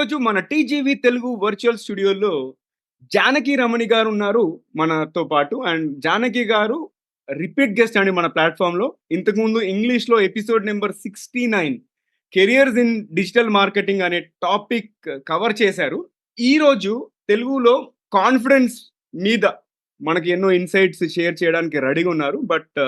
ఈరోజు మన TGV Telugu virtual స్టూడియోలో జానకి రమణి గారు ఉన్నారు మనతో పాటు. అండ్ జానకి గారు రిపీట్ గెస్ట్ అండి మన ప్లాట్ఫామ్లో. ఇంతకుముందు ఇంగ్లీష్లో episode number 69 careers in digital marketing అనే టాపిక్ కవర్ చేశారు. ఈరోజు తెలుగులో కాన్ఫిడెన్స్ మీద మనకి ఎన్నో ఇన్సైట్స్ షేర్ చేయడానికి రెడీగా ఉన్నారు. బట్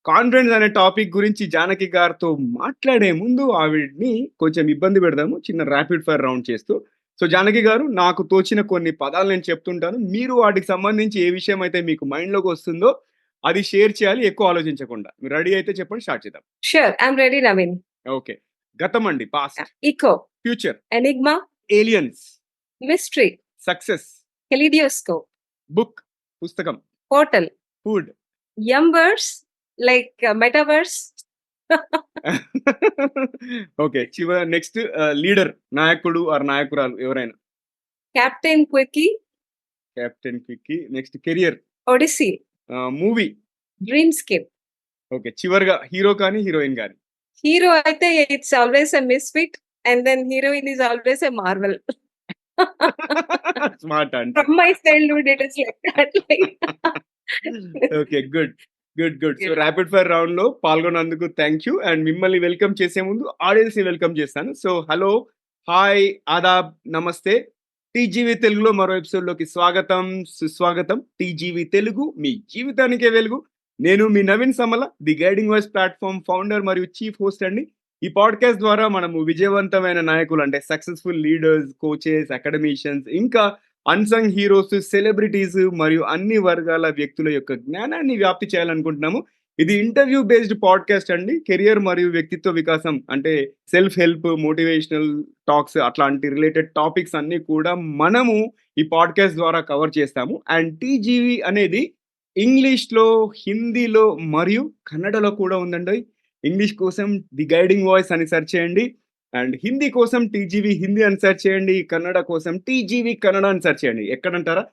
కాన్ఫిడెన్స్ అనే టాపిక్ గురించి జానకి గారితో మాట్లాడే ముందు ఆవిడని కొంచెం ఇబ్బంది పెడదాము చిన్న ర్యాపిడ్ ఫైర్ రౌండ్ చేస్తూ. సో జానకి గారు, నాకు తోచిన కొన్ని పదాలు నేను చెప్తుంటాను. మీరు వాటికి సంబంధించి ఏ విషయం అయితే మీకు మైండ్లోకి వస్తుందో అది షేర్ చేయాలి, ఎక్కువ ఆలోచించకుండా. మీరు రెడీ అయితే చెప్పండి, స్టార్ట్ చేద్దాం. Sure, I'm ready, Naveen. Okay. గతం అండి, past, Echo, future, Enigma, aliens, Mystery, success, Kaleidoscope, book, పుస్తకం, Portal, food. Yumverse, like Metaverse. Okay. Next leader, నాయకుడు ఆర్ నాయకురాలు ఎవరైనా. Captain Quickie, captain quickie. Next career, Odyssey, movie. Dreamscape. Okay. చివరిగా hero కానీ heroine కానీ. Hero, I think it's always a misfit, and then heroine is always a marvel. Smart అంటే. From my childhood, it is like that. Okay, good good good. So rapid fire round లో పాల్గొన్నందుకు thank you. And మిమ్మల్ని welcome చేసే ముందు audience ని welcome చేస్తాను. So hello, hi, Aadab, నమస్తే. TGV తెలుగులో మరో ఎపిసోడ్ లోకి స్వాగతం, సుస్వాగతం. టీజీవీ తెలుగు, మీ జీవితానికే వెలుగు. నేను మీ Naveen Samala, the guiding voice platform founder మరియు చీఫ్ హోస్ట్ అండి. ఈ పాడ్కాస్ట్ ద్వారా మనము విజయవంతమైన నాయకులు అంటే సక్సెస్ఫుల్ లీడర్స్, కోచెస్, అకాడమిషియన్స్, ఇంకా అన్సంగ్ హీరోస్, సెలబ్రిటీస్ మరియు అన్ని వర్గాల వ్యక్తుల యొక్క జ్ఞానాన్ని వ్యాప్తి చేయాలనుకుంటున్నాము. ఇది ఇంటర్వ్యూ బేస్డ్ పాడ్కాస్ట్ అండి. కెరియర్ మరియు వ్యక్తిత్వ వికాసం అంటే సెల్ఫ్ హెల్ప్, మోటివేషనల్ టాక్స్, అట్లాంటి రిలేటెడ్ టాపిక్స్ అన్ని కూడా మనము ఈ పాడ్కాస్ట్ ద్వారా కవర్ చేస్తాము. అండ్ టీజీవీ అనేది ఇంగ్లీష్లో, హిందీలో మరియు కన్నడలో కూడా ఉందండి. ఇంగ్లీష్ కోసం ది గైడింగ్ వాయిస్ అని సెర్చ్ చేయండి, అండ్ హిందీ కోసం టీజీవీ హిందీ అని సెర్చ్ చేయండి, కన్నడ కోసం టీజీవీ కన్నడ అని సెర్చ్ చేయండి. ఎక్కడంటారా,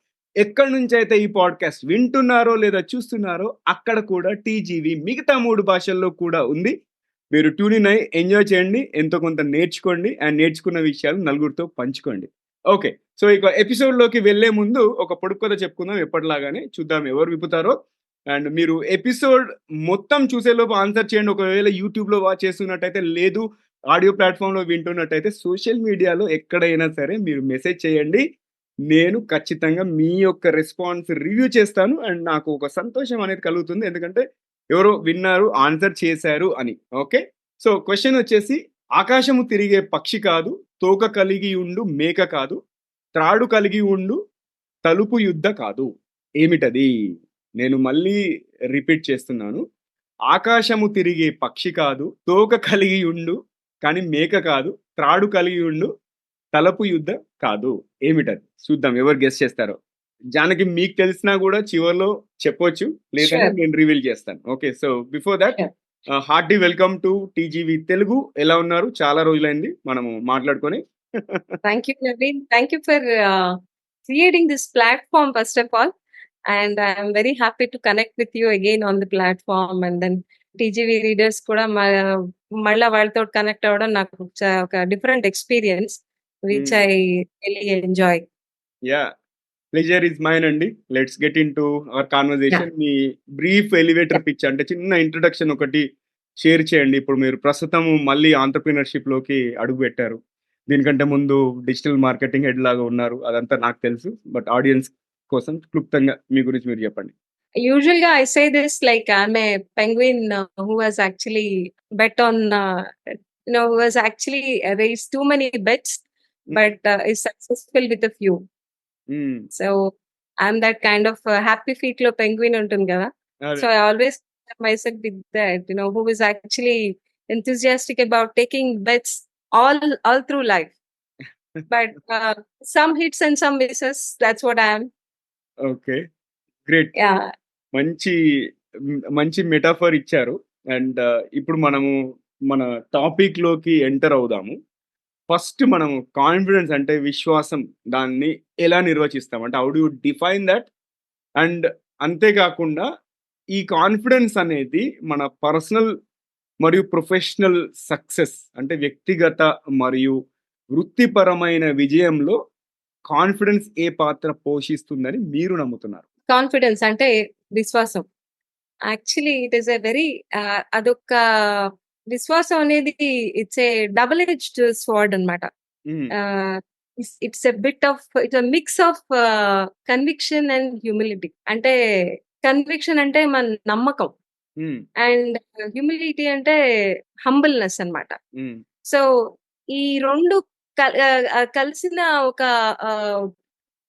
ఎక్కడి నుంచి అయితే ఈ పాడ్కాస్ట్ వింటున్నారో లేదా చూస్తున్నారో అక్కడ కూడా టీజీవీ మిగతా 3 భాషల్లో కూడా ఉంది. మీరు ట్యూన్ ఇన్ అయ్యి ఎంజాయ్ చేయండి, ఎంతో కొంత నేర్చుకోండి, అండ్ నేర్చుకున్న విషయాలు నలుగురితో పంచుకోండి. ఓకే. సో ఇక ఎపిసోడ్లోకి వెళ్లే ముందు ఒక పొడుపు కథ చెప్పుకుందాం, ఎప్పటిలాగానే. చూద్దాం ఎవరు విప్పుతారో. అండ్ మీరు ఎపిసోడ్ మొత్తం చూసేలోపు ఆన్సర్ చేయండి. ఒకవేళ యూట్యూబ్లో వాచ్ చేస్తున్నట్టయితే, లేదు ఆడియో ప్లాట్ఫామ్లో వింటున్నట్టయితే, సోషల్ మీడియాలో ఎక్కడైనా సరే మీరు మెసేజ్ చేయండి. నేను ఖచ్చితంగా మీ యొక్క రెస్పాన్స్ రివ్యూ చేస్తాను. అండ్ నాకు ఒక సంతోషం అనేది కలుగుతుంది, ఎందుకంటే ఎవరో విన్నారు, ఆన్సర్ చేశారు అని. ఓకే. సో క్వశ్చన్ వచ్చేసి, ఆకాశము తిరిగే పక్షి కాదు, తోక కలిగి ఉండు మేక కాదు, త్రాడు కలిగి ఉండు తలుపు యుద్ధ కాదు, ఏమిటది? నేను మళ్ళీ రిపీట్ చేస్తున్నాను. ఆకాశము తిరిగే పక్షి కాదు, తోక కలిగి ఉండు కానీ మేక కాదు, త్రాడు కలిగి ఉండు తలుపు యుద్ధ కాదు, ఏమిటది? చూద్దాం ఎవరు గెస్ చేస్తారో. జానకి, మీకు తెలిసినా కూడా చివర్లో చెప్పొచ్చు, లేదంటే Sure. నేను రివీల్ చేస్తాను. Okay. So before that, Sure. Hearty welcome to TGV Telugu. ఎలా ఉన్నారు? చాలా రోజులైంది మనము మాట్లాడుకొని. Thank you, Naveen. Thank you for creating this platform, first of all. And I'm very happy to connect with you again on the platform. And then TGV readers కూడా మళ్ళీ వాళ్ళతో connect అవ్వడం నాకు ఒక different experience, which I really enjoy. Yeah, pleasure is mine అండి. Let's get into our conversation. మీ brief elevator pitch అంటే చిన్న ఇంట్రడక్షన్ ఒకటి షేర్ చేయండి. ఇప్పుడు మీరు ప్రస్తుతం మళ్ళీ ఆంటర్ప్రినర్షిప్ లోకి అడుగు పెట్టారు. దీనికంటే ముందు డిజిటల్ మార్కెటింగ్ హెడ్ లాగా ఉన్నారు, అదంతా నాకు తెలుసు. బట్ ఆడియన్స్ కోసం క్లుప్తంగా మీ గురించి మీరు చెప్పండి. Usually I say this like I'm a penguin who has actually bet on, who has actually raised too many bets, but is successful with a few. So I'm that kind of happy feet lo penguin ఉంటుంది కదా. So I always compare myself with that, who is actually enthusiastic about taking bets all through life. But some hits and some misses. That's what I am. Okay, great. Yeah. మంచి metaphor ఇచ్చారు. And ఇప్పుడు మనము మన topic లోకి enter అవుదాము. First మనము confidence అంటే విశ్వాసం, దాన్ని ఎలా నిర్వచిస్తాం అంటే how do you define that? And అంతేకాకుండా ఈ కాన్ఫిడెన్స్ అనేది మన పర్సనల్ మరియు ప్రొఫెషనల్ సక్సెస్ అంటే వ్యక్తిగత మరియు వృత్తిపరమైన విజయంలో కాన్ఫిడెన్స్ ఏ పాత్ర పోషిస్తుందని మీరు నమ్ముతున్నారు? కాన్ఫిడెన్స్ అంటే విశ్వాసం. Actually it is a very అదొక విశ్వాసం అనేది it's a double edged sword అన్నమాట. హ్మ్. It's a bit of it's a mix of conviction and humility. అంటే కన్విక్షన్ అంటే మన నమ్మకం. హ్మ్. అండ్ హ్యూమిలిటీ అంటే హంబుల్‌నెస్ అన్నమాట. హ్మ్. సో, ఈ 2 కలిసిన ఒక ఆహ్,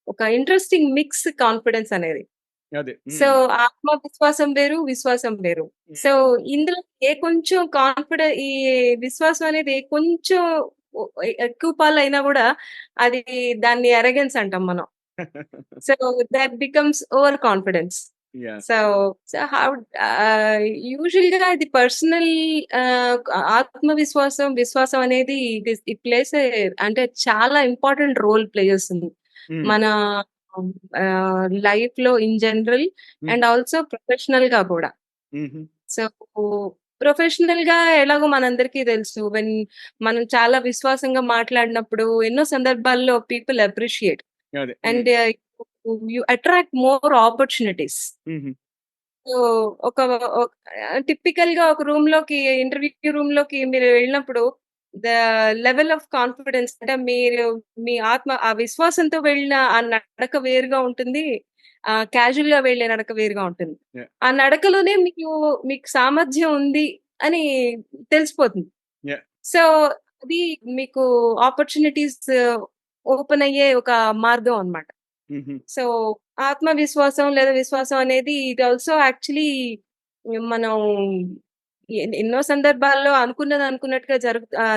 ఒక ఇంట్రెస్టింగ్ మిక్స్ కాన్ఫిడెన్స్ అనేది. అదే. సో, హ్మ్. ఆత్మవిశ్వాసం వేరు, విశ్వాసం వేరు. సో, హ్మ్. ఇందులో కొంచెం ఈ విశ్వాసం అనేది కొంచెం ఎక్కువ పాలైనా గూడా అది దాన్ని అరగెన్స్ అంటాం మనం. So, that becomes over confidence. Yeah! So, so how ఆహ్, యూజువల్‌గా ఇది పర్సనల్ ఆహ్, ఆత్మవిశ్వాసం, విశ్వాసం అనేది ఇట్ ప్లేస్ అంటే చాలా ఇంపార్టెంట్ రోల్ ప్లే చేస్తుంది. హ్మ్. మన లైఫ్‌లో ఇన్ జనరల్ హ్మ్. అండ్ ఆల్సో ప్రొఫెషనల్‌గా కూడా. హుహు. సో, ప్రొఫెషనల్‌గా ఎలాగో మనందరికీ తెలుసు. మనం చాలా విశ్వాసంగా మాట్లాడినప్పుడు ఎన్నో సందర్భాల్లో పీపుల్ అప్రిషియేట్ అదే. హ్మ్. And you attract more opportunities. హుహు. సో, ఒక ఒక్ టిపికల్‌గా ఒక ఇంటర్వ్యూ రూమ్‌లోకి మీరు వెళ్ళినప్పుడు ద లెవెల్ ఆఫ్ కాన్ఫిడెన్స్ అంటే మీ ఆ విశ్వాసంతో వెళ్ళిన ఆ నడక వేరుగా ఉంటుంది. క్యాజువల్‌గా వెళ్ళే నడక వేరుగా ఉంటుంది. యాహ్! ఆ నడకలోనే మీకు సామర్థ్యం ఉంది అని తెలిసిపోతుంది. యాహ్! సో, అది మీకు ఆపర్చునిటీస్ ఓపెన్ అయ్యే ఒక మార్గం అన్నమాట. హుహు. సో, ఆత్మవిశ్వాసం లేదా విశ్వాసం అనేది ఇట్ ఆల్సో యాక్చువల్లీ మనం ఎన్నో సందర్భాల్లో అనుకున్నది అనుకున్నట్టుగా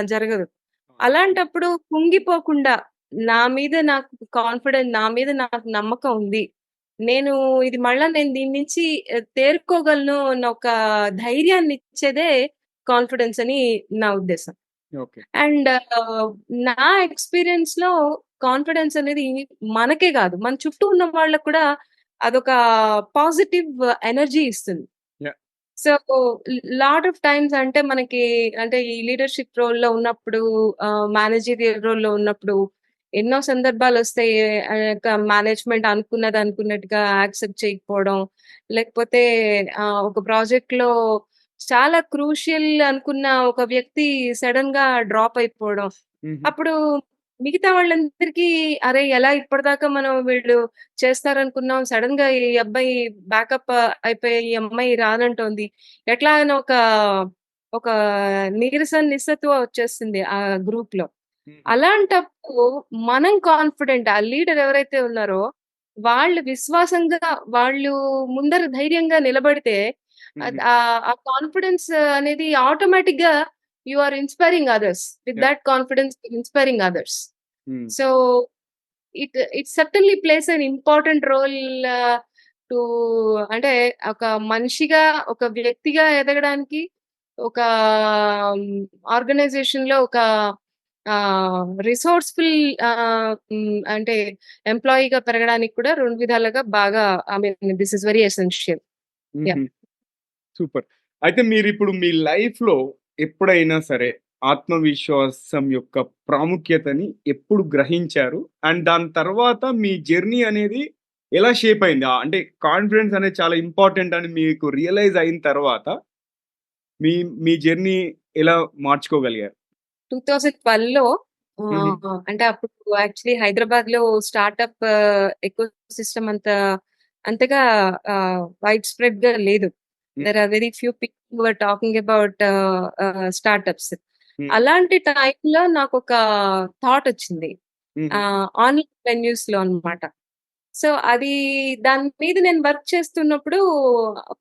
జరగదు. అలాంటప్పుడు కుంగిపోకుండా నాకు నా మీద నాకు నమ్మకం ఉంది. నేను నేను దీని నుంచి తేరుకోగలను అన్న ఒక ధైర్యాన్నిచ్చేదే కాన్ఫిడెన్స్ అని నా ఉద్దేశం. ఓకే. అండ్ నా ఎక్స్‌పీరియన్స్‌లో కాన్ఫిడెన్స్ అనేది మనకే గాదు, మన చుట్టూ ఉన్న వాళ్ళకి కూడా అదొక పాజిటివ్ ఎనర్జీ ఇస్తుంది. Yeah! So, lot of times అంటే అంటే ఈ లీడర్‌షిప్ రోల్‌లో ఉన్నప్పుడు మేనేజీరియల్ రోల్‌లో ఉన్నప్పుడు ఎన్నో సందర్భాలొస్తాయి. మేనేజ్‌మెంట్ అనుకున్నది అనుకున్నట్టుగా యాక్సెప్ట్ చేయకపోవడం. లేకపోతే ఒక ప్రాజెక్ట్‌లో చాలా క్రూషియల్ అనుకున్న ఒక వ్యక్తి సడెన్‌గా డ్రాప్ అయిపోవడం. హుహు. అప్పుడు మిగతా వాళ్ళందరికీ అరే! ఎలా ఇప్పటిదాకా మనం వీళ్ళు చేస్తారనుకున్నాం. సడెన్‌గా ఈ అబ్బాయి బ్యాకప్ అయిపోయి ఈ అమ్మాయి రానంటోంది. ఎట్లా అని ఒక నిస్సత్తువ వచ్చేస్తుంది ఆ గ్రూప్‌లో. హుహు. అలాంటప్పుడు మనం కాన్ఫిడెంట్ ఆ లీడర్ ఎవరైతే ఉన్నారో వాళ్ళు విశ్వాసంగా వాళ్ళు ముందర ధైర్యంగా నిలబడితే హుహు. ఆ కాన్ఫిడెన్స్ అనేది ఆటోమేటిక్‌గా you are inspiring others. With yeah! That confidence inspiring others. Hmm. So, it certainly plays an important role to అంటే ఒక మనిషిగా, ఒక వ్యక్తిగా ఎదగడానికి, ఒక ఆర్గనైజేషన్‌లో ఒక రిసోర్స్‌ఫుల్ అంటే ఎంప్లాయీగా పెరగడానికి కూడా 2 విధాలుగా బాగా I mean this is very essential. హుహు. యాహ్! సూపర్. అయితే మీరిప్పుడు మీ లైఫ్‌లో ఎప్పుడైనా సరే ఆత్మవిశ్వాసం యొక్క ప్రాముఖ్యతని ఎప్పుడు గ్రహించారు? అండ్ దాని తర్వాత మీ జర్నీ అనేది ఎలా షేప్ అయింది? అంటే కాన్ఫిడెన్స్ అనేది చాలా ఇంపార్టెంట్ అని మీకు రియలైజ్ అయిన తర్వాత మీ మీ జర్నీ ఎలా మార్చుకోగలిగారు? 2012లో హుహు. అంటే అప్పుడు యాక్చువల్లీ హైదరాబాద్‌లో స్టార్టప్ ఎకోసిస్టమ్ అంతగా వైడ్ స్ప్రెడ్‌గా లేదు. Hmm. There are very few people who are talking about startups. Hmm. అలాంటి టైంలో నాకొక థాట్ వచ్చింది. హుహు. ఆన్‌లైన్ వెన్యూస్‌లో అన్నమాట. సో, దాని మీద నేను వర్క్ చేస్తున్నప్పుడు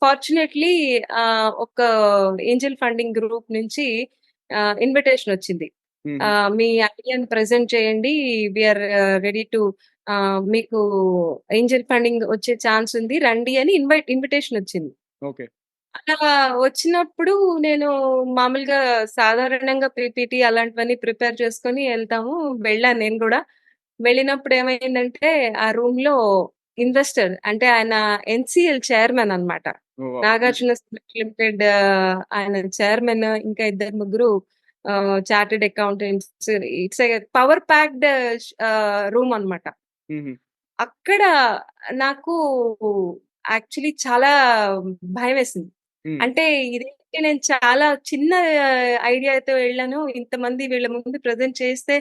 ఫార్చునేట్‌లీ ఒక ఏంజెల్ ఫండింగ్ గ్రూప్ నుంచి ఇన్విటేషన్ వచ్చింది. హుహు. మీ ఐడియాని ప్రెజెంట్ చేయండి. వి ఆర్ రెడీ టు మీకు ఏంజెల్ ఫండింగ్ వచ్చే ఛాన్స్ ఉంది. రండి అని ఇన్విటేషన్ వచ్చింది. ఓకే. అలా వచ్చినప్పుడు నేను మామూలుగా సాధారణంగా పీపీటీ అలాంటివన్నీ ప్రిపేర్ చేసుకొని ఎళ్తాము. వెళ్ళాను నేను గూడా. వెళ్ళినప్పుడు ఏమైందంటే ఆ రూమ్‌లో ఇన్వెస్టర్ అంటే ఆయన ఎన్‌సీఎల్ చైర్మన్ అన్నమాట. ఓహ్! వావ్! హ్మ్. నాగార్జున సిమెంట్ లిమిటెడ్ ఆయన చైర్మన్ ఇంకా ఇద్దరు ముగ్గురు chartered accountants. It's a power packed room అన్నమాట. హుహు. అక్కడ నాకు యాక్చువల్లీ చాలా భయమేసింది. హ్మ్. అంటే ఇదేంటి, నేను చాలా చిన్న ఐడియాతో వెళ్ళాను. ఇంతమంది వీళ్ళ ముందు ప్రెజెంట్ చేస్తే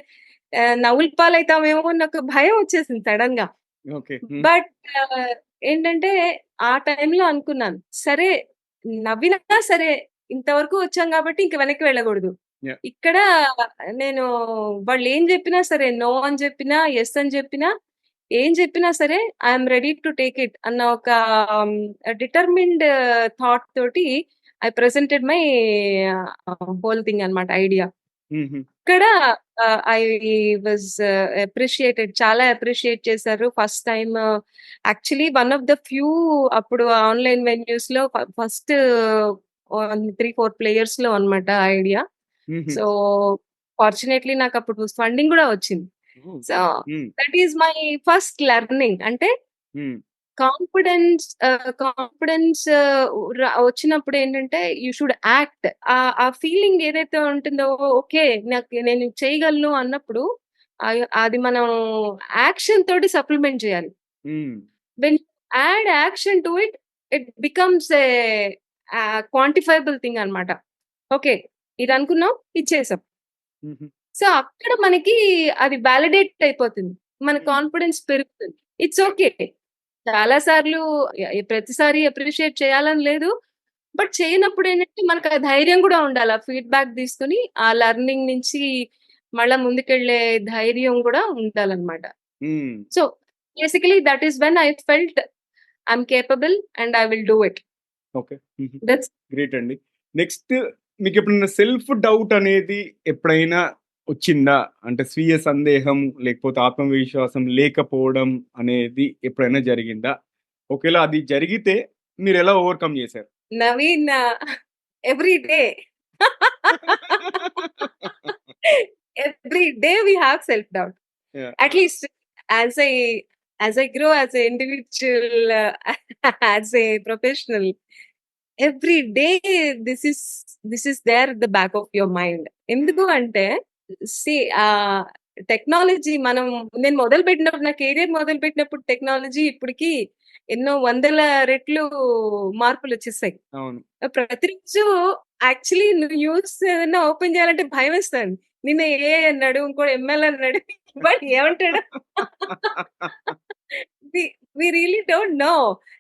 నవ్వుల పాలైతామేమో అన్న ఒక భయం వచ్చేసింది సడెన్‌గా. ఓకే. హ్మ్. బట్ ఏంటంటే ఆ టైంలో అనుకున్నాను, సరే నవ్వినా సరే ఇంతవరకు వచ్చాం కాబట్టి ఇంక వెనక్కి వెళ్ళకూడదు. యాహ్! ఇక్కడ నేను వాళ్ళేం జెప్పినా సరే, నో అని జెప్పినా, యెస్ అని జెప్పినా, ఏం జెప్పినా సరే I'm ready to take it అన్న ఒక డిటర్మిన్డ్ థాట్ తోటి I presented my whole thing అన్నమాట, ఐడియా. హుహు. ఇక్కడ ఐ వాజ్ అప్రిషియేటెడ్. చాలా అప్రిషియేట్ చేశారు. First time actually one of the few అప్పుడు ఆన్‌లైన్ వెన్యూస్‌లో ఫస్ట్ 3, 4 ప్లేయర్స్‌లో అన్నమాట ఐడియా. హుహు. సో, ఫార్చునేట్‌లీ నాకప్పుడు ఫండింగ్ గూడా వచ్చింది. ఓహ్! సో, హ్మ్. That is my first learning. అంటే హ్మ్. కాన్ఫిడెన్స్ వచ్చినప్పుడు ఏంటంటే యూ షుడ్ యాక్ట్. ఆ ఫీలింగ్ ఏదైతే ఉంటుందో, ఓకే, నేను చేయగలను అన్నప్పుడు అది మనం యాక్షన్ తోటి సప్లిమెంట్ చేయాలి. హ్మ్. When add action to it, it becomes a quantifiable thing అన్నమాట. ఓకే, ఇది అనుకున్నాం, ఇచ్చేసాం. హుహు. సో, అక్కడ మనకి అది వాలిడేట్ అయిపోతుంది. మన హ్మ్. కాన్ఫిడెన్స్ పెరుగుతుంది. It's okay. చాలా సార్లు ప్రతిసారి అప్రిషియేట్ చేయాలని లేదు. బట్ చేయనప్పుడు ఏంటంటే మనకు ఆ ధైర్యం గూడా ఉండాలి. ఆ ఫీడ్‌బ్యాక్ తీసుకొని ఆ లెర్నింగ్ నుంచి మళ్ళా ముందుకెళ్ళే ధైర్యం గూడా ఉండాలన్నమాట. హ్మ్. So, basically that is when I felt I'm capable and I will do it. Okay. హుహు. దట్స్ గ్రేట్ అండి. నెక్స్ట్ మీకెప్పుడన్నా సెల్ఫ్ డౌట్ అనేది ఎప్పుడైనా వచ్చిందా? అంటే స్వీయ సందేహం లేకపోతే ఆత్మవిశ్వాసం లేకపోవడం అనేది ఎప్పుడైనా జరిగిందా? ఒకవేళ అది జరిగితే మీరెలా ఓవర్‌కమ్ చేశారు? Naveen, every day. Every day we have self doubt. Yeah! At least as I grow as an individual, as a professional, every day this is this is there at the back of your mind. ఎందుకు అంటే see technology నేను మొదలుపెట్టినప్పుడు, నా career మొదలుపెట్టినప్పుడు technology ఇప్పటికి ఎన్నో వందల రెట్లు మార్పులొచ్చేసాయి. అవును. ప్రతిరోజు యాక్చువల్లీ న్యూస్ ఏదైనా ఓపెన్ చేయాలంటే భయమేస్తదండి. నిన్న ఏఐ అన్నాడు, ఇంకోడు ఎంఎల్ అన్నాడు. వాడు ఏమంటాడో we we really don't know.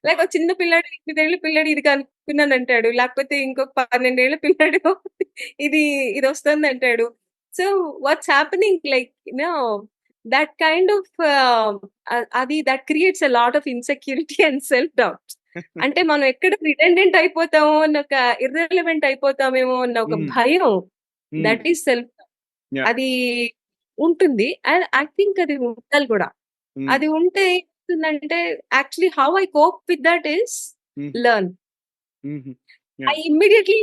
Like ఒక చిన్న పిల్లాడు, 8 ఏళ్ల పిల్లాడు ఇది కనుక్కున్నానంటాడు. లేకపోతే ఇంకొక 12 ఏళ్ల పిల్లాడు ఇది ఇదొస్తుందంటాడు. So, what's happening like that kind of అది that creates a lot of insecurity and self doubt. అంటే మనం ఎక్కడ రిడెండెంట్ అయిపోతామో అన్న ఒక ఇర్రెలవెంట్ అయిపోతామేమో అన్న ఒక హ్మ్. భయం. హ్మ్. That is self. యాహ్! అది ఉంటుంది. అండ్ ఐ థింక్ అది ఉండాలి కూడా. హ్మ్. అది ఉంటే ఏమవుతుందంటే actually how I cope with that is హుహు. లెర్న్. హుహు. I yeah! Immediately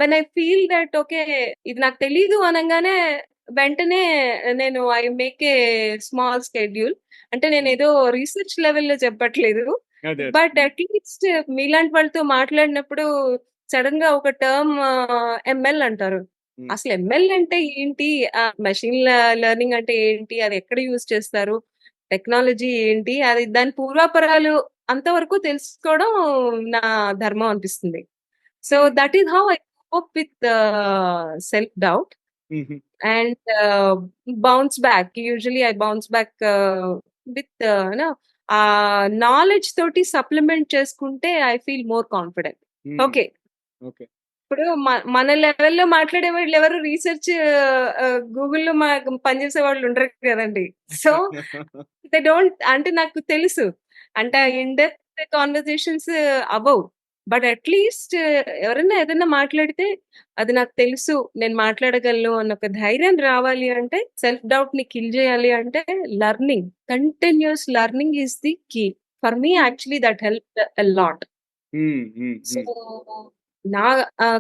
when I feel that okay, ఇది నాకు తెలీదు అనంగానే వెంటనే నేను I make a small schedule. అంటే హ్మ్. నేనేదో రీసెర్చ్ లెవెల్‌లో చెప్పట్లేదు. అదే. బట్ అట్‌లీస్ట్ మీలాంటి వాళ్ళతో మాట్లాడినప్పుడు సడెన్‌గా ఒక టర్మ్ ఎంఎల్ అంటారు. హ్మ్. అసలు ఎంఎల్ అంటే ఏంటి? మెషిన్ లెర్నింగ్ అంటే ఏంటి? అది ఎక్కడ యూజ్ చేస్తారు? టెక్నాలజీ ఏంటి? అది దాని పూర్వాపరాలు అంతవరకు తెలుసుకోవడం నా ధర్మం అనిపిస్తుంది. So, that is how I cope with self-doubt హుహు. and bounce back. Usually I bounce back with knowledge తోటి సప్లిమెంట్ చేసుకుంటే ఐ ఫీల్ మోర్ కాన్ఫిడెంట్. హ్మ్. ఓకే. ఓకే. ఇప్పుడు మన లెవెల్‌లో మాట్లాడే వాళ్ళు ఎవరు రీసెర్చ్ గూగుల్‌లో పనిచేసే వాళ్ళు ఉండరు కదండీ. సో, దే డోంట్, అంటే నాకు తెలుసు. అంటే ఇన్ డెప్త్ కన్వర్జేషన్స్ అవ్వవు. బట్ అట్‌లీస్ట్ ఎవరైనా ఏదైనా మాట్లాడితే అది నాకు తెలుసు, నేను మాట్లాడగలను అన్న ఒక ధైర్యం రావాలి అంటే, సెల్ఫ్ డౌట్‌ని కిల్ చేయాలి అంటే learning, continuous learning is the key. For me actually that helped a lot. Hmm. Hmm. So, హ్మ్. నా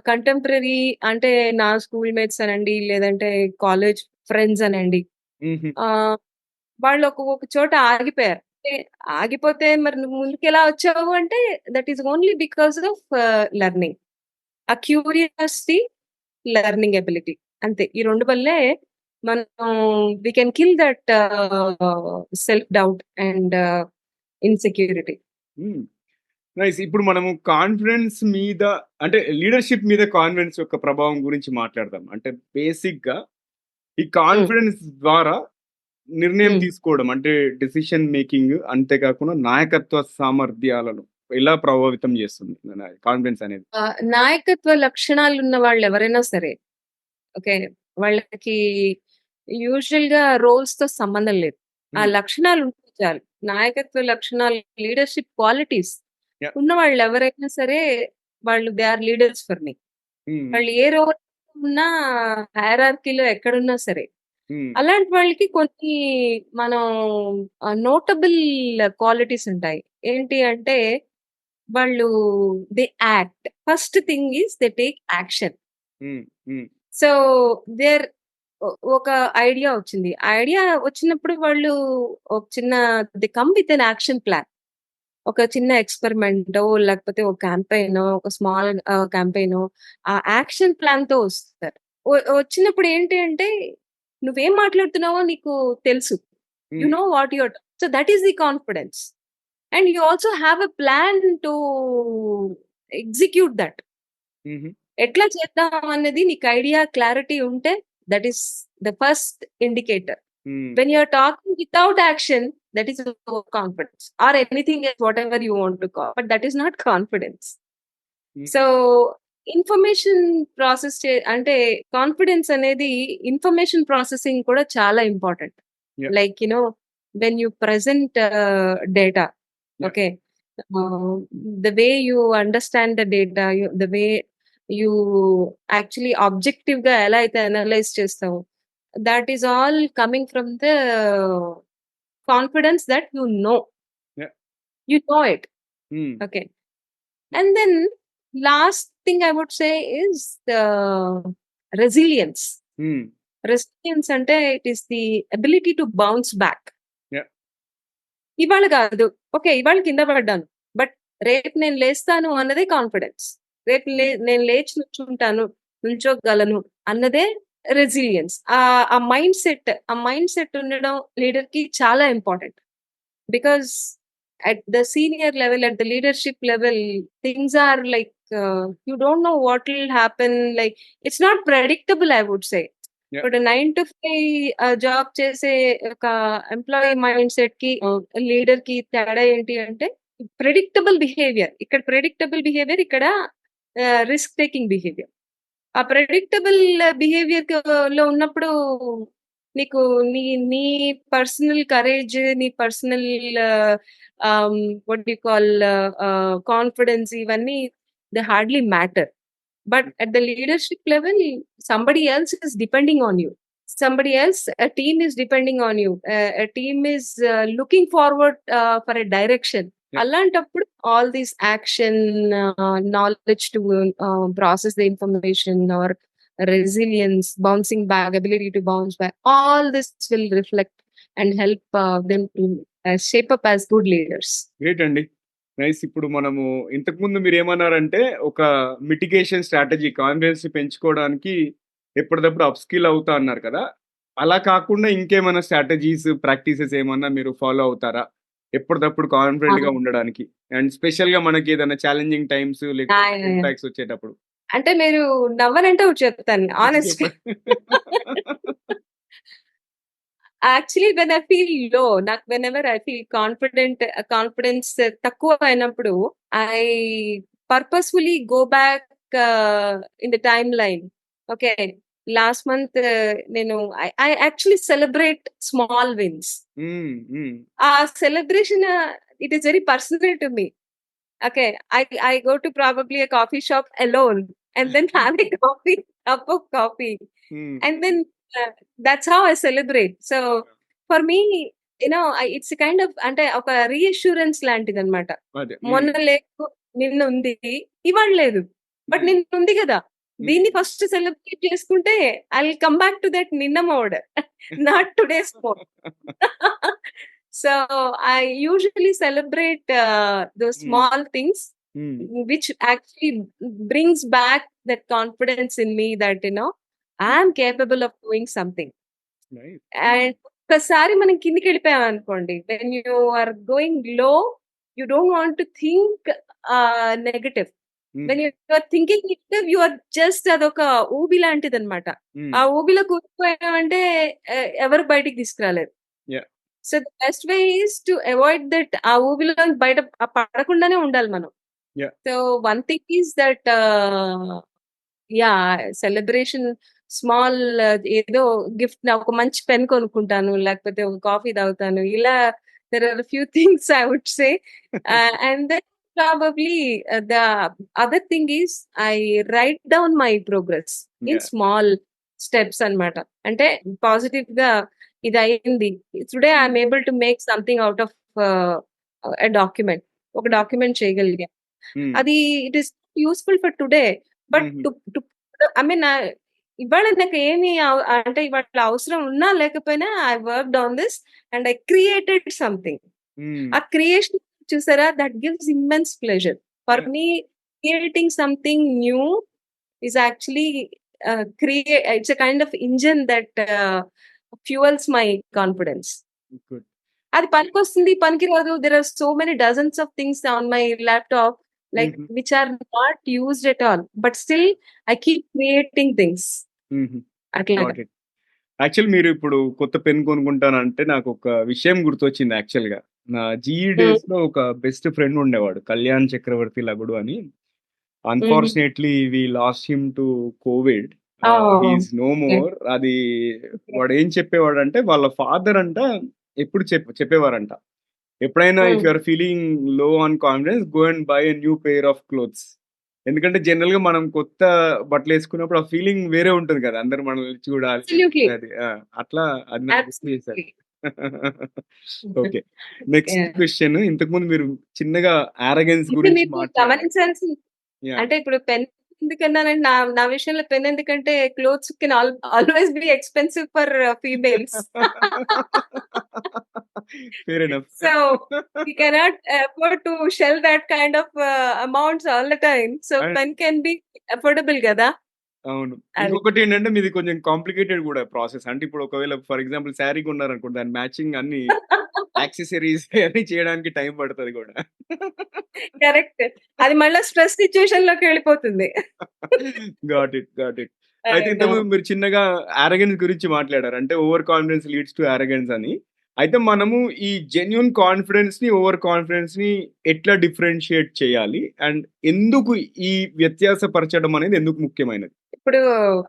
కంటెంపరరీ అంటే నా స్కూల్ మేట్స్ అనండి, లేదంటే కాలేజ్ ఫ్రెండ్స్ అనండి. హుహు. ఆహ్, వాళ్ళు ఒక చోట ఆగిపోయారు. ఆగిపోతే మరి నువ్వు ముందుకెలా వచ్చావు అంటే that is only because of learning. ఆ క్యూరియాసిటీ, లెర్నింగ్ ఎబిలిటీ. అంతే. ఈ 2 వల్లే మనం we can kill that self doubt and insecurity. Hmm. Nice. ఇప్పుడు మనము కాన్ఫిడెన్స్ మీద అంటే లీడర్‌షిప్ మీద కాన్ఫిడెన్స్ యొక్క ప్రభావం గురించి మాట్లాడదాం. అంటే బేసిక్‌గా ఈ హ్మ్. కాన్ఫిడెన్స్ ద్వారా నిర్ణయం హ్మ్. తీసుకోవడం అంటే డెసిషన్ మేకింగ్ అంతేకాకుండా నాయకత్వ సామర్థ్యాలను ఎలా ప్రభావితం చేస్తుంది కాన్ఫిడెన్స్ అనేది? నాయకత్వ లక్షణాలున్న వాళ్ళెవరైనా సరే, ఓకే. వాళ్ళకి యూజువల్‌గా రోల్స్‌తో సంబంధం లేదు. ఆ హ్మ్. లక్షణాలుంటే చాలు. నాయకత్వ లక్షణాలు, లీడర్‌షిప్ క్వాలిటీస్ యాహ్! ఉన్న వాళ్ళెవరైనా సరే, వాళ్ళు they are leaders for me. Hmm. వాళ్ళు ఏ రోల్ ఉన్నా హైరార్కీలో ఎక్కడున్నా సరే. హ్మ్. అలాంటి వాళ్ళకి కొన్ని మనం నోటబుల్ క్వాలిటీస్ ఉంటాయి. ఏంటి అంటే వాళ్ళు they act. First thing is they take action. హ్మ్. హ్మ్. సో, దేర్ ఒక ఐడియా వచ్చింది. ఆ ఐడియా వచ్చినప్పుడు వాళ్ళు ఒక చిన్న they come with an action plan. ఒక చిన్న ఎక్స్‌పెరిమెంటో, లేకపోతే ఒక క్యాంపెయినో, ఒక స్మాల్ క్యాంపెయినో ఆ యాక్షన్ ప్లాన్‌తో వస్తారు. వచ్చినప్పుడు ఏంటి అంటే, నువ్వేం మాట్లాడుతున్నావో నీకు తెలుసు. యూ హ్మ్. Know what you're so, that is the confidence. And you also have a plan to execute that. హుహు. ఎట్లా చేద్దాం అన్నది నీకు ఐడియా, క్లారిటీ ఉంటే that is the first indicator. హ్మ్. When you're talking without action, that is confidence or anything else, whatever you want to call, but that is not confidence. హుహు. So, information process అంటే confidence అనేది information processing కూడా చాలా important. Yeah! Like when you present data, yeah! Okay, the way you understand the data, the way you actually objective గా ఎలా అయితే analyse చేస్తావు, that is all coming from the confidence that yeah! you know it. హ్మ్. Okay. And then last thing I would say is the resilience. హ్మ్. Resilience ante it is the ability to bounce back. Yeah! ఇవాళ కాదు. Okay. ఇవాళ కింద పడ్డాను. But రేపు నేను లేస్తాను అన్నదే కాన్ఫిడెన్స్. రేపు నేను లేచి నుంచుంటాను, నుంచోగలను అన్నదే రెసిలియన్స్. ఆ మైండ్ సెట్ ఉండడం లీడర్‌కి చాలా important. Because at the senior level, at the leadership level, things are like you don't know what will happen. Like it's not predictable, I would say. Yeah! ఇప్పుడు 9 to 5 job చేసే ఒక employee mindset కి leader కి తేడా ఏంటి అంటే predictable behaviour, ఇక్కడ risk taking behaviour. ఆ ప్రెడిక్టబుల్ బిహేవియర్ లో ఉన్నప్పుడు నీకు నీ నీ పర్సనల్ కరేజ్, నీ personal what you call confidence, ఇవన్నీ they hardly matter. But at the leadership level, somebody else is depending on you. A team is depending on you. A team is looking forward for a direction. Yeah! అలాంటప్పుడు all this action, knowledge to process the information, or resilience, bouncing back, ability to bounce back, all this will reflect and help them to shape up as good leaders. Great అండి. Nice. ఇప్పుడు మనము ఇంతకుముందు మీరేమన్నారంటే, ఒక mitigation strategy కాన్ఫిడెన్స్‌ని పెంచుకోవడానికి ఎప్పటిదప్పుడు upskill అవుతా అన్నారు కదా! అలా కాకుండా ఇంకేమైనా స్ట్రాటజీస్, ప్రాక్టీసెస్ ఏమన్నా మీరు ఫాలో అవుతారా? ఎప్పటిదప్పుడు కాన్ఫిడెంట్‌గా ఉండడానికి. అండ్ స్పెషల్‌గా మనకేదైనా ఛాలెంజింగ్ టైమ్స్ లేకపోతే ఆ! సెట్‌బ్యాక్స్ వచ్చేటప్పుడు. అంటే మీరు నవ్వనంటే ఒకటి చెప్తాను ఆనెస్ట్‌గా. చెప్పండి. Actually when I feel low, whenever I feel confidence తక్కువ అయినప్పుడు, I purposefully go back in the timeline. Okay. Last month నేను I actually celebrate small wins. Hmm. Hmm. ఆ celebration it is very personal to me. Okay, I go to probably a coffee shop alone and then have a cup of coffee, హ్మ్. and then that's how I celebrate. So for me, it's a kind of అంటే ఒక reassurance లాంటిదన్నమాట. అదే. హ్మ్. మొన్న లేదు, నిన్న ఉంది, ఇవాళ లేదు. బట్ హ్మ్. నిన్న ఉంది కదా! హ్మ్. దీన్ని ఫస్ట్ సెలబ్రేట్ చేసుకుంటే I will come back to that నిన్న mode. Not today's mode. So I usually celebrate those హ్మ్. small things హ్మ్. which actually brings back that confidence in me that I'm capable of doing something. Nice. And ఒక్కసారి మనం కిందికి వెళ్ళిపోయాం అనుకోండి, when you are going low, you don't want to think negative. Hmm. When you are thinking negative, you are just అదొక ఊబి లాంటిది అనమాట. హ్మ్. ఆ ఊబిలో కూరుకుపోయామంటే ఎవరు బయటికి తీసుకురాలేరు. Yeah! So the best way is to avoid that. ఆ ఊబిలో బయట పడకుండానే ఉండాలి మనం. Yeah! So one thing is that celebration small, ఏదో గిఫ్ట్, ఒక మంచి పెన్ కొనుక్కుంటాను, లేకపోతే ఒక కాఫీ తాగుతాను, ఇలా there are few things I would say. And then probably the other thing is I write down my progress in yeah! Small steps అన్నమాట. అంటే పాజిటివ్ గా ఇది అయింది, today I'm able to make something out of document, ఒక document చేయగలిగా. హ్మ్. అది it is useful for today, but హుహు. To I mean ఇవాళ నాకు ఏమి అంటే ఇవాళ అవసరం ఉన్నా లేకపోయినా I worked on this and I created something. హ్మ్. ఆ క్రియేషన్ చూసారా, that gives immense pleasure for yeah! Me. Creating something new is actually it's a kind of engine that fuels my confidence. Good. అది పనికొస్తుంది, పనికిరాదు. There are so many dozens of things on my laptop like హుహు. Which are not used at all. But still I keep creating things. హుహు. అట్లాగా. Got it. Actual మీరిప్పుడు కొత్త pen కొనుక్కుంటానంటే నాకొక విషయం గుర్తొచ్చింది యాక్చువల్‌గా. నా జీఈ హ్మ్. డేస్‌లో ఒక బెస్ట్ ఫ్రెండ్ ఉండేవాడు. కళ్యాణ్ చక్రవర్తి లగుడు అని. హుహు. Unfortunately we lost him to Covid. He oh! Is no okay. More. అది ఓకే. వాడేం చెప్పేవాడంటే వాళ్ళ ఫాదర్ అంట ఎప్పుడు చెప్పేవారంట. ఎప్పుడైనా ఇఫ్ హ్మ్. యూ ఆర్ ఫీలింగ్ లో on confidence go and by a new pair of clothes. ఎందుకంటే జనరల్‌గా మనం కొత్త బట్టలేసుకున్నప్పుడు ఆ ఫీలింగ్ వేరే ఉంటది కదా! అందరూ మనల్ని చూడాలి. అబ్సల్యూట్‌లీ. అది. ఆ! అట్లా అది నాకు గుర్తు చేశారు. Absolutely. Okay. Next yeah! Question ఇంతకుముందు మీరు చిన్నగా యారగెన్స్ అంటే గురించి మీరు మాట్లాడారు. గమనించాల్సింది, యాహ్! అంటే ఇప్పుడు పెన్ ఎందుకన్నానంటే, నా నా విషయంలో పెన్ ఎందుకంటే clothes can always be expensive for females. Fair enough. So we cannot afford to shell that kind of amounts all the time. So and pen can be affordable కదా! అవును. అది. ఇంకొకటేంటంటే మీది కొంచెం కాంప్లికేటెడ్ గూడా ప్రాసెస్. అంటే ఇప్పుడు ఒకవేళ ఫర్ ఎగ్జాంపుల్ శారీ కొన్నారనుకోండి దాని మ్యాచింగ్ అన్ని యాక్సెసరీస్ అన్ని చేయడానికి టైం పడతది గూడా. కరెక్ట్. అది మళ్ళా స్ట్రెస్ సిట్యుయేషన్ లోకి వెళ్ళిపోతుంది. Got it. Got it. అయితే ఐ నో. ఇంతకుముందు మీరు చిన్నగా యారగెన్స్ గురించి మాట్లాడారు. అంటే over confidence leads to arrogance అని. అయితే మనము ఈ జెన్యూన్ కాన్ఫిడెన్స్‌ని, ఓవర్ కాన్ఫిడెన్స్‌ని ఎట్లా డిఫరెన్షియేట్ చేయాలి? అండ్ ఎందుకు ఈ వ్యత్యాసపరచడం అనేది ఎందుకు ముఖ్యమైనది? ఇప్పుడు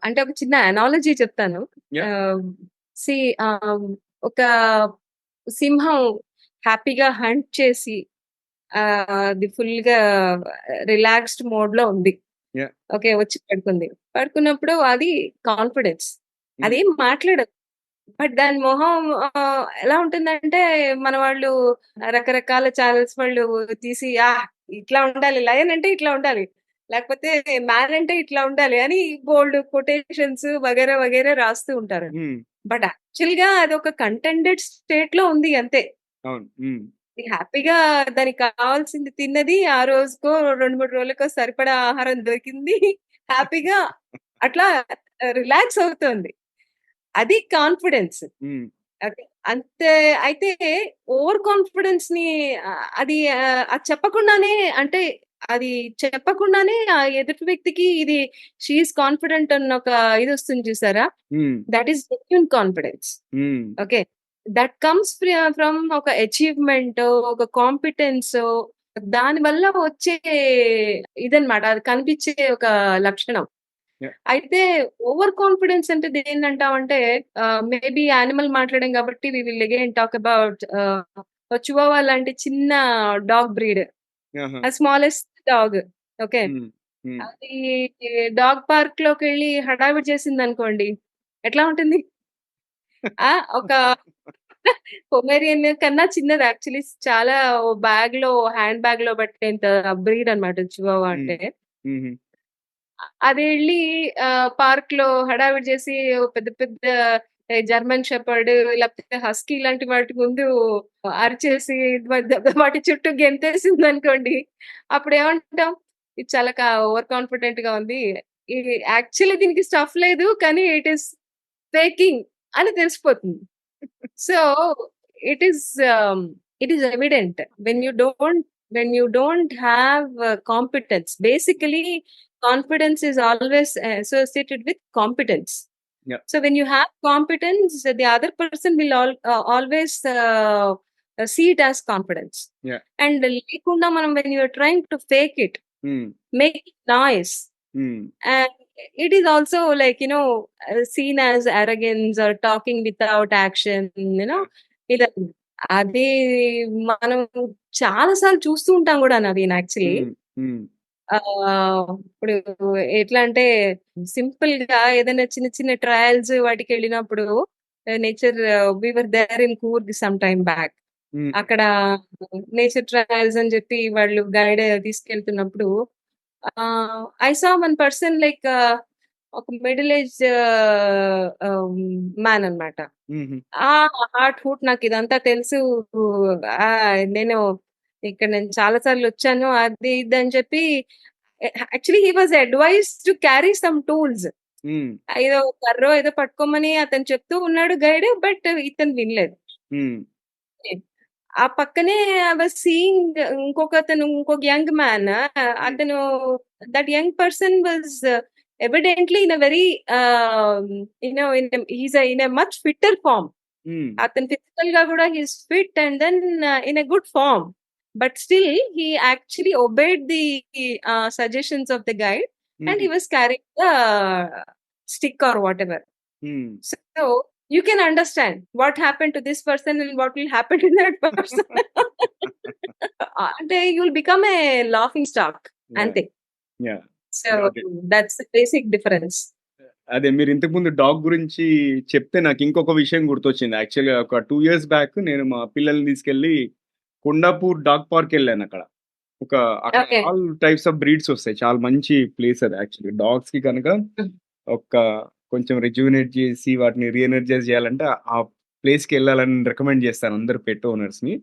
అంటే ఒక చిన్న అనాలజీ చెప్తాను. యాహ్! ఆహ్, సీ ఒక సింహం హ్యాపీగా హంట్ చేసి అది ఫుల్‌గా రిలాక్స్డ్ మోడ్‌లో ఉంది. యాహ్! ఓకే. వచ్చి పడుకుంది. పడుకున్నప్పుడు అది కాన్ఫిడెన్స్. హ్మ్. అదేం మాట్లాడదు. బట్ దాని మొహం ఎలా ఉంటుందంటే, మన వాళ్ళు రకరకాల ఛానెల్స్ వాళ్ళు తీసి ఇట్లా ఉండాలి. లయన్ అంటే ఇట్లా ఉండాలి. లేకపోతే మ్యాన్ అంటే ఇట్లా ఉండాలి అని బోలెడు కొటేషన్స్ వగైరా వగైరా రాస్తూ ఉంటారు. హ్మ్. బట్ యాక్చువల్‌గా అదొక కంటెంటెడ్ స్టేట్‌లో ఉంది అంతే. అవును. హ్మ్. హ్యాపీగా దానికి కావాల్సింది తిన్నది. ఆ రోజుకో 2, 3 రోజులకో సరిపడా ఆహారం దొరికింది. హ్యాపీగా అట్లా రిలాక్స్ అవుతోంది. అది కాన్ఫిడెన్స్. హ్మ్. ఓకే. అంతే. అయితే ఓవర్ కాన్ఫిడెన్స్‌ని అది చెప్పకుండానే, అంటే అది చెప్పకుండానే ఆ ఎదుటి వ్యక్తికి ఇది షీ ఈస్ కాన్ఫిడెంట్ అన్న ఒక ఇదొస్తుంది చూసారా? హ్మ్. That is genuine confidence. హ్మ్. ఓకే. దట్ కమ్స్ ఫ్రమ్ ఒక అచీవ్‌మెంటో, ఒక కాంపిటెన్సో, దాని వల్ల వచ్చే ఇదన్నమాట. అది కనిపించే ఒక లక్షణం. యాహ్! అయితే ఓవర్ కాన్ఫిడెన్స్ అంటే దేన్నంటామంటే, మేబీ యానిమల్ మాట్లాడాం కాబట్టి we will again talk about Chihuahua లాంటి చిన్న డాగ్ బ్రీడ్. ఆహా! ఆ స్మాలెస్ట్ డాగ్. ఓకే. హ్మ్. హ్మ్. అది డాగ్ పార్క్‌లోకెళ్ళి హడావిడి చేసిందనుకోండి, ఎట్లా ఉంటుంది? ఒక పొమేరియన్ కన్నా చిన్నది యాక్చువల్లీ, చాలా హ్యాండ్ బ్యాగ్‌లో పట్టేంత బ్రీడ్ అన్నమాట చివావా హ్మ్. అంటే. హుహు. అదెళ్ళి పార్క్‌లో హడావిడి చేసి పెద్ద పెద్ద జర్మన్ షెపర్డ్ లేకపోతే హస్కీ ఇలాంటి వాటి ముందు అరిచేసి వాటి చుట్టూ గెంతేసిందనుకోండి, అప్పుడేమంటాం? ఇది చాలా ఓవర్ కాన్ఫిడెంట్‌గా ఉంది. యాక్చువల్లీ దీనికి స్టఫ్ లేదు. కానీ ఇట్ ఈస్ ఫేకింగ్ అని తెలిసిపోతుంది. So it is it is evident when you don't have competence. Basically, confidence is always associated with competence. Yeah. So when you have competence, the other person will always see it as confidence. Yeah. And lekunda manam when you are trying to fake it, make noise, and it is also like, seen as arrogance or talking without action, ఇది అది మనం చాలా సార్లు చూస్తూ ఉంటాం కూడా Naveen actually. ఇప్పుడు ఎట్లా అంటే సింపుల్ గా ఏదైనా చిన్న చిన్న ట్రయల్స్ వాటికి వెళ్ళినప్పుడు nature we were there in Coorg some time back. అక్కడ నేచర్ ట్రయల్స్ అని చెప్పి వాళ్ళు గైడ్ తీసుకెళ్తున్నప్పుడు I saw one person like ఒక మిడిల్ ఏజ్ మ్యాన్ అన్నమాట. ఆ హార్ట్ హూట్ నాకు ఇదంతా తెలుసు, నేను చాలా సార్లు వచ్చాను, అది ఇది అని చెప్పి. Actually he was advise to carry some tools. ఏదో కర్రో ఏదో పట్టుకోమని అతను చెప్తూ ఉన్నాడు గైడ్, బట్ ఇతను వినలేదు. ఆ పక్కనే ఐ వాజ్ సీయింగ్ ఇంకొక యంగ్ మ్యాన్. అతను that young person was evidently in a very in a much fitter form. అతను ఫిజికల్ గా కూడా he's fit and then in a good form, but still he actually obeyed the suggestions of the guide, and he was carrying the stick or whatever. So you can understand what happened to this person and what will happen to that person. And you'll become a laughing stock. Ante. Yeah. So that's the basic difference. అదే మీరు ఇంతకు ముందు dog గురించి చెప్తే నాకు ఇంకొక విషయం గుర్తొచ్చింది. యాక్చువల్గా ఒక 2 years బ్యాక్ నేను మా పిల్లల్ని తీసుకెళ్ళి కొండాపూర్ డాగ్ పార్క్ వెళ్ళాను. అక్కడ ఆల్ టైప్స్ ఆఫ్ బ్రీడ్స్ వస్తాయి. చాలా మంచి ప్లేస్ అది యాక్చువల్లీ డాగ్స్ కి కనుక కొంచెం రిజ్యూనేట్ చేసి వాటిని రీఎనర్జైజ్ చేయాలంటే ఆ ప్లేస్ కి వెళ్ళాలని రికమెండ్ చేస్తాను అందరు పెట్ ఓనర్స్ ని.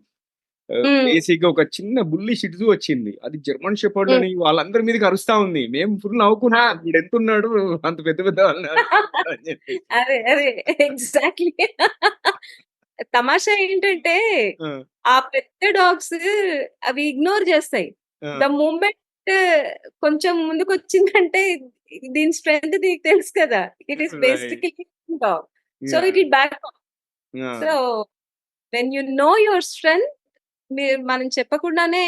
బేసిక్ గా ఒక చిన్న బుల్లి షిట్జూ వచ్చింది. అది జర్మన్ షెపర్డ్ అని వాళ్ళందరి మీదకి అరుస్తా ఉంది. మేము ఫుల్ నవ్వుకున్నాం, వీడు ఎంత ఉన్నాడు అంత పెద్ద పెద్ద అని చెప్పి. అదే ఎగ్జాక్ట్లీ. తమాషా ఏంటంటే ఆ పెద్ద డాగ్స్ అవి ఇగ్నోర్ చేస్తాయి. ద మూమెంట్ కొంచెం ముందుకు వచ్చిందంటే దీని స్ట్రెంగ్త్ నీకు తెలుసు కదా, it is basically dog. So it back. So when you know your strength, మనం చెప్పకుండానే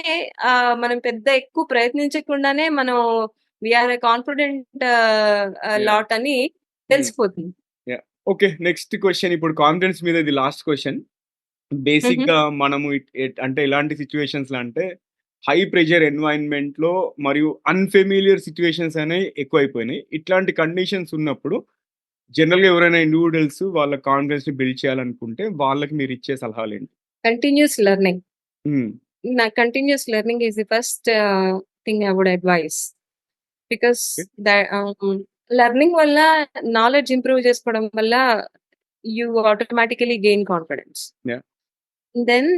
మనం పెద్ద ఎక్కువ ప్రయత్నించకుండానే మనం వీఆర్ ఏ కాన్ఫిడెంట్ లాట్ అని తెలిసిపోతుంది. Okay, next question. ఇప్పుడు కాన్ఫిడెన్స్ మీద ఇది లాస్ట్ క్వశ్చన్. బేసిక్ గా మనము అంటే ఇలాంటి సిచ్యువేషన్స్ లో అంటే హై ప్రెషర్ ఎన్వైరన్మెంట్ లో మరియు అన్ఫెమిలియర్ సిచ్యువేషన్స్ అనేవి ఎక్కువైపోయినాయి. ఇట్లాంటి కండిషన్స్ ఉన్నప్పుడు జనరల్ గా ఎవరైనా ఇండివిజువల్స్ వాళ్ళ కాన్ఫిడెన్స్ ని బిల్డ్ చేయాలనుకుంటే వాళ్ళకి మీరు ఇచ్చే సలహాలు ఏంటి? Continuous learning. Continuous learning is the first thing I would advise. Because learning వల్ల నాలెడ్జ్ ఇంప్రూవ్ చేసుకోవడం వల్ల you automatically gain confidence. Then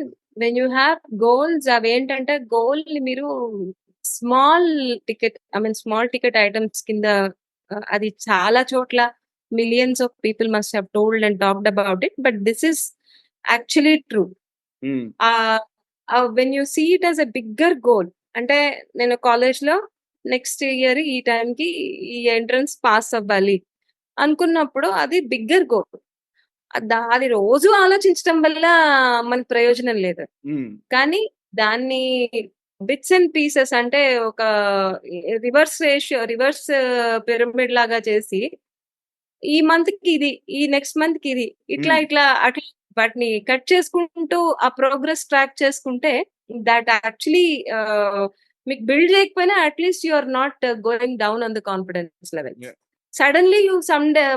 when you have goals, అవి ఏంటంటే గోల్ మీరు స్మాల్ టికెట్ ఐటమ్స్ కింద, అది చాలా చోట్ల millions of people must have told and talked about it, but this is actually true. When you see it as a bigger goal, అంటే నేను college లో నెక్స్ట్ ఇయర్ ఈ టైంకి ఈ ఎంట్రన్స్ పాస్ అవ్వాలి అనుకున్నప్పుడు అది బిగ్గర్ గోల్. అది రోజు ఆలోచించడం వల్ల మనకు ప్రయోజనం లేదు. కానీ దాన్ని బిట్స్ అండ్ పీసెస్, అంటే ఒక రివర్స్ పిరమిడ్ లాగా చేసి ఈ మంత్ కి ఇది, ఈ నెక్స్ట్ మంత్ కి ఇది, ఇట్లా అట్లా వాటిని కట్ చేసుకుంటూ ఆ ప్రోగ్రెస్ ట్రాక్ చేసుకుంటే దట్ యాక్చువల్లీ మీకు బిల్డ్ చేయకపోయినా at least you are not going down on the confidence level. Suddenly you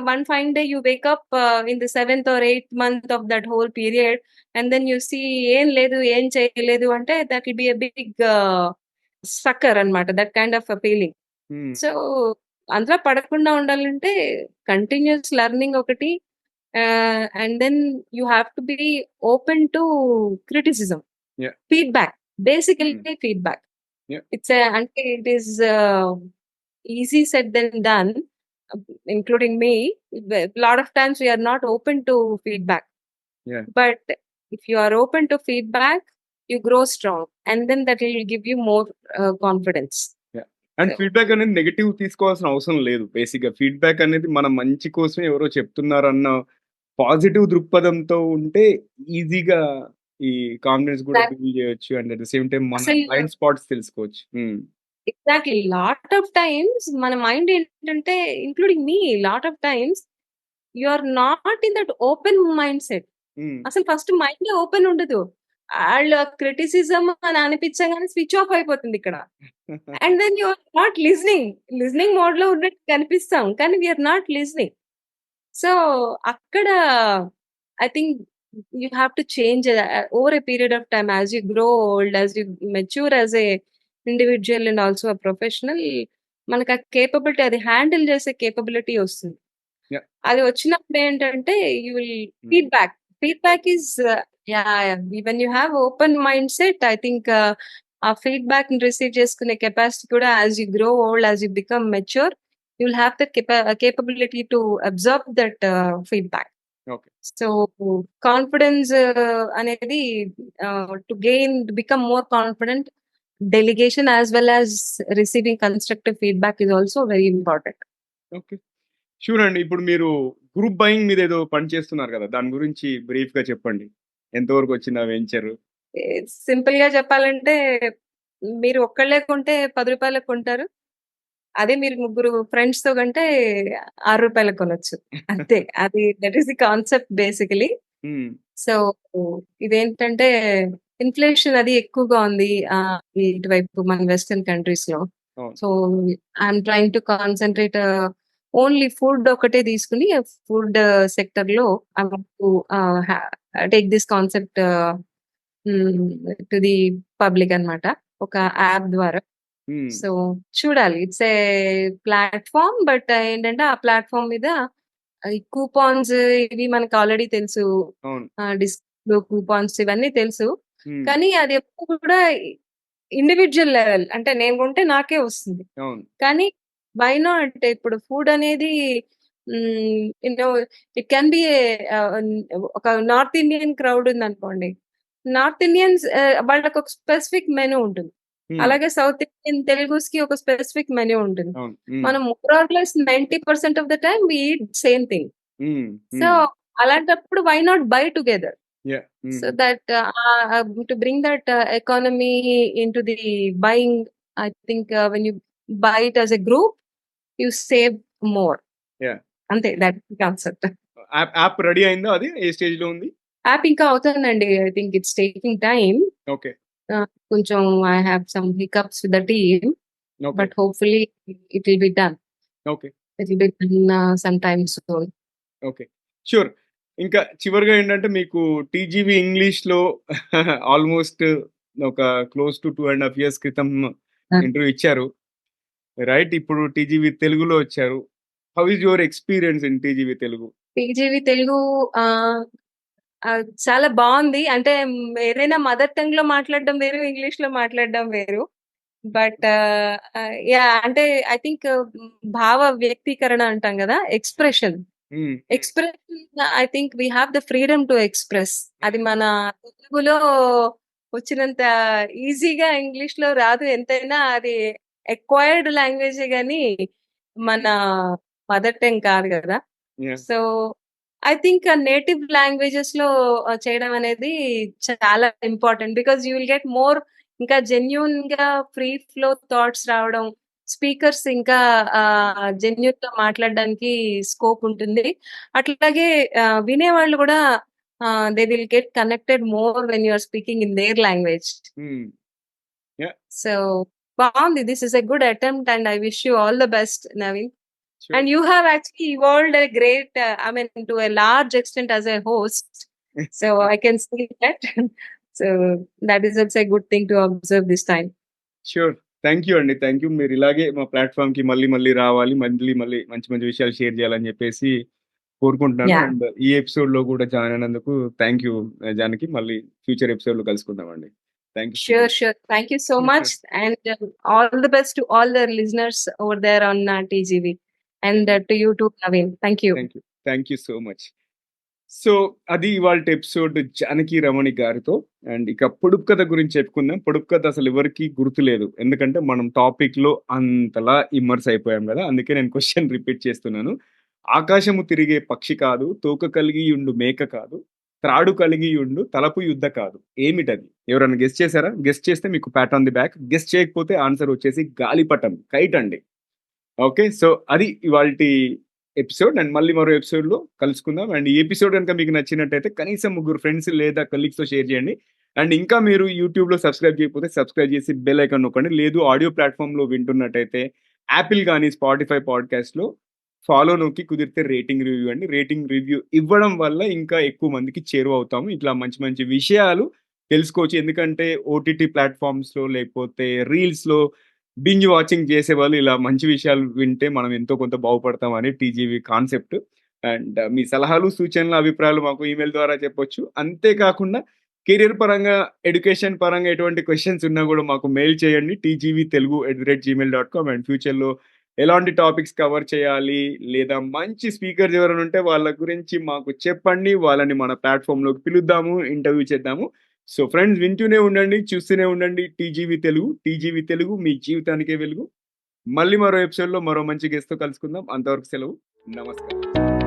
one fine day you wake up in the 7th or 8th month of that whole period, and then you see ఏం చేయలేదు అంటే that will be a big sucker అన్నమాట, that kind of a feeling. So అందులో పడకుండా ఉండాలంటే continuous learning ఒకటి, and then you have to be open to criticism, feedback, basically feedback. It's it is easy said than done, including me. A lot of times we are not open to feedback. Yeah. But if you are open to feedback, you grow strong, and then that will give you more confidence. And So, feedback అనేది negative తీసుకోవాల్సిన అవసరం లేదు. బేసిక్‌గా feedback అనేది మన మంచి కోసమే ఎవరో చెప్తున్నారన్న పాజిటివ్ దృక్పథంతో ఉంటే ఈజీగా ఈ కాన్ఫిడెన్స్ కూడా that బిల్డ్ చేయొచ్చు. And at the same time మన అసలు బ్లైండ్ స్పాట్స్ తెలుసుకోవచ్చు. ఎగ్జాక్ట్లీ లాట్ ఆఫ్ టైమ్స్ మన మైండ్ ఏంటంటే, including me, lot of times you are not in that open mind set. అసలు ఫస్ట్ మైండ్ ఓపెన్ ఉండదు. వాళ్ళ క్రిటిసిజం అని అనిపించగానే స్విచ్ ఆఫ్ అయిపోతుంది ఇక్కడ. And then you are not listening mode లో ఉన్నట్టు కనిపిస్తాం, కానీ వీఆర్ నాట్ లిజనింగ్. సో అక్కడ I think you have to change over a period of time, as you grow old, as you mature as a individual and also a professional, మనకు ఆ capability, అది handle చేసే capability వస్తుంది. Yeah. అది వచ్చినప్పుడు ఏంటంటే you will feedback is when you have open mind set, I think ఆ feedback ని రిసీవ్ చేసుకునే కెపాసిటీ కూడా, as you grow old, as you become mature, you will have the capability to observe that feedback. Okay. So confidence అనేది, to gain, become more confident, delegation as well as receiving constructive feedback is also very important. Okay. Sure అండి. ఇప్పుడు మీరు group buying మీద ఏదో పని చేస్తున్నారు కదా! దాని గురించి బ్రీఫ్‌గా చెప్పండి. ఎంతవరకు వచ్చింది ఆ వెంచరు? సింపుల్ గా చెప్పాలంటే, మీరు ఒక్కళ్ళే కొంటే ₹10 కొంటారు. అదే మీరు ముగ్గురు ఫ్రెండ్స్ తో కొంటే ₹6 కొనొచ్చు. అంతే. అది that is the concept basically. హ్మ్. సో ఇదేంటంటే, ఇన్ఫ్లేషన్ అది ఎక్కువగా ఉంది ఇటువైపు మన వెస్టర్న్ కంట్రీస్ లో. అవును. So I'm trying to concentrate only food ఒకటే తీసుకుని, ఫుడ్ సెక్టర్ లో I want to take this concept to the public అన్నమాట, ఒక యాప్ ద్వారా. హ్మ్. సో చూడాలి. ఇట్స్ ఏ ప్లాట్ఫామ్, బట్ ఏంటంటే ఆ ప్లాట్ఫామ్ మీద ఈ కూపాన్స్ ఇవి మనకు ఆల్రెడీ తెలుసు. అవును. డిస్కౌంట్ కూపాన్స్ ఇవన్నీ తెలుసు. హ్మ్. కానీ అది ఎప్పుడు కూడా ఇండివిజువల్ లెవెల్, అంటే నేను కొంటే నాకే వస్తుంది. అవును. కానీ వై నాట్, ఇప్పుడు ఫుడ్ అనేది యూనో ఇట్ కెన్ బి ఒక నార్త్ ఇండియన్ క్రౌడ్ ఉంది అనుకోండి. నార్త్ ఇండియన్స్ వాళ్ళకి ఒక స్పెసిఫిక్ మెనూ ఉంటుంది. హ్మ్. అలాగే సౌత్ ఇండియన్ తెలుగుస్ కి ఒక స్పెసిఫిక్ మెనూ ఉంటుంది. అవును. హ్మ్. మనం more or less 90% of the time we eat same thing. Hmm. So hmm. అలాంటప్పుడు why not buy together? Yeah! So hmm. that to bring that economy into the buying, I think when you buy it as a group, you save more. Yeah! Ante that's the concept. App ready అయిందా అది? ఏ స్టేజ్‌లో ఉంది? App ఇంకా అవుతుందండి. I think it's taking time. Okay. కొంచెం I have some hiccups with the team, okay. but hopefully it will be done. Okay. It will be done sometime soon. Okay. Sure. ఇంకా చివరగా ఏంటంటే మీకు టీజీవీ ఇంగ్లీష్‌లో almost ఒక close to 2½ years క్రితం interview ఇచ్చారు. Right? ఇప్పుడు టీజీవీ తెలుగులో వచ్చారు. How is your experience in TGV Telugu? PGV Telugu చాలా బాగుంది. అంటే ఏదైనా మదర్ టంగ్ లో మాట్లాడడం వేరు, ఇంగ్లీష్ లో మాట్లాడడం వేరు. బట్ అంటే ఐ థింక్ భావ వ్యక్తీకరణ అంటాం కదా, ఎక్స్ప్రెషన్. హ్మ్. Expression I think we have the freedom to express. అది మన తెలుగులో వచ్చినంత ఈజీగా ఇంగ్లీష్ లో రాదు. ఎంతైనా అది ఎక్వైర్డ్ లాంగ్వేజ్ గానీ మన మదర్ టంగ్ కాదు కదా. Yeah! So I think native languages లో చేయడం అనేది చాలా important, because you will get more, ఇంకా జెన్యూన్ గా ఫ్రీ ఫ్లో థాట్స్ రావడం, స్పీకర్స్ ఇంకా జెన్యూన్ గా మాట్లాడడానికి స్కోప్ ఉంటుంది. అట్లాగే వినేవాళ్ళు కూడా they will get connected more when you are speaking in their language. Hmm. Yeah! So బాగుంది. This is a good attempt and I wish you all the best, Naveen. Sure. And you have actually evolved a great, I mean, to a large extent as a host. So I can see that. So that is also a good thing to observe this time. Sure. Thank you అండి. Thank you. మీరు ఇలాగే మా ప్లాట్‌ఫార్మ్‌కి మళ్ళీ మళ్ళీ రావాలి. మళ్ళీ మంచి మంచి విషయాలు షేర్ చేయాలని చెప్పేసి కోరుకుంటున్నాను. Yeah. అండ్ ఈ ఎపిసోడ్‌లో కూడా జాయిన్ అయినందుకు థాంక్ యూ జానకి. మళ్ళీ ఫ్యూచర్ ఎపిసోడ్‌లో కలుసుకుందామండి. Thank you. Sure. Thank you so much. And all the best to all the listeners over there on TGV. And to you too, Naveen. Thank you. Thank you so much. So అది ఇవాల్టి episode Janaki రమణి గారితో. And ఇక పొడుపు కథ గురించి చెప్పుకుందాం. పొడుపు కథ అసలు ఎవరికీ గుర్తులేదు. ఎందుకంటే మనం టాపిక్‌లో అంతలా ఇమ్మర్స్ అయిపోయాం గదా! అందుకే నేను క్వెషన్ రిపీట్ చేస్తున్నాను. ఆకాశము తిరిగే పక్షి కాదు, తోక కలిగియుండు మేక కాదు, త్రాడు కలిగియుండు తలపు యుద్ధ కాదు. ఏమిటది? ఎవరైనా గెస్ చేసారా? గెస్ చేస్తే మీకు Pat on the back. Guess చేయకపోతే ఆన్సర్ వచ్చేసి గాలిపటం, కైట్ అండి. ఓకే. సో అది ఇవాల్టి ఎపిసోడ్. అండ్ మళ్ళీ మరో ఎపిసోడ్‌లో కలుసుకుందాం. అండ్ ఈ ఎపిసోడ్ గనుక మీకు నచ్చినట్టయితే కనీసం ముగ్గురు ఫ్రెండ్స్ లేదా కలీగ్స్‌తో షేర్ చేయండి. అండ్ ఇంకా మీరు యూట్యూబ్‌లో సబ్స్క్రైబ్ చేయకపోతే సబ్స్క్రైబ్ చేసి బెల్ ఐకాన్ నొక్కండి. లేదు ఆడియో ప్లాట్‌ఫామ్‌లో వింటున్నట్టయితే యాపిల్ గానీ, స్పాటిఫై పాడ్‌కాస్ట్‌లో ఫాలో నొక్కి కుదిరితే రేటింగ్ రివ్యూ అండి. రేటింగ్ రివ్యూ ఇవ్వడం వల్ల ఇంకా ఎక్కువ మందికి చేరువవుతాము. ఇట్లా మంచి మంచి విషయాలు తెలుసుకోవచ్చు. ఎందుకంటే ఓటీటీ ప్లాట్‌ఫామ్స్‌లో లేకపోతే రీల్స్‌లో బింజ్ వాచింగ్ చేసేవాళ్ళు ఇలా మంచి విషయాలు వింటే మనం ఎంతో కొంత బాగుపడతామని టీజీవీ కాన్సెప్ట్. అండ్ మీ సలహాలు, సూచనలు, అభిప్రాయాలు మాకు ఈమెయిల్ ద్వారా చెప్పొచ్చు. అంతేకాకుండా కెరియర్ పరంగా, ఎడ్యుకేషన్ పరంగా ఎటువంటి క్వెషన్స్ ఉన్నా గూడా మాకు మెయిల్ చేయండి. tgvtelugu@gmail.com. అండ్ ఫ్యూచర్‌లో ఎలాంటి టాపిక్స్ కవర్ చేయాలి, లేదా మంచి స్పీకర్స్ ఎవరైనా ఉంటే వాళ్ళ గురించి మాకు చెప్పండి. వాళ్ళని మన ప్లాట్‌ఫామ్‌లోకి పిలుద్దాము, ఇంటర్వ్యూ చేద్దాము. సో ఫ్రెండ్స్ వింటూనే ఉండండి, చూస్తూనే ఉండండి టీజీవీ తెలుగు. టీజీవీ తెలుగు మీ జీవితానికే వెలుగు. మళ్ళీ మరో ఎపిసోడ్‌లో మరో మంచి గెస్ట్‌తో కలుసుకుందాం. అంతవరకు సెలవు. నమస్కారం.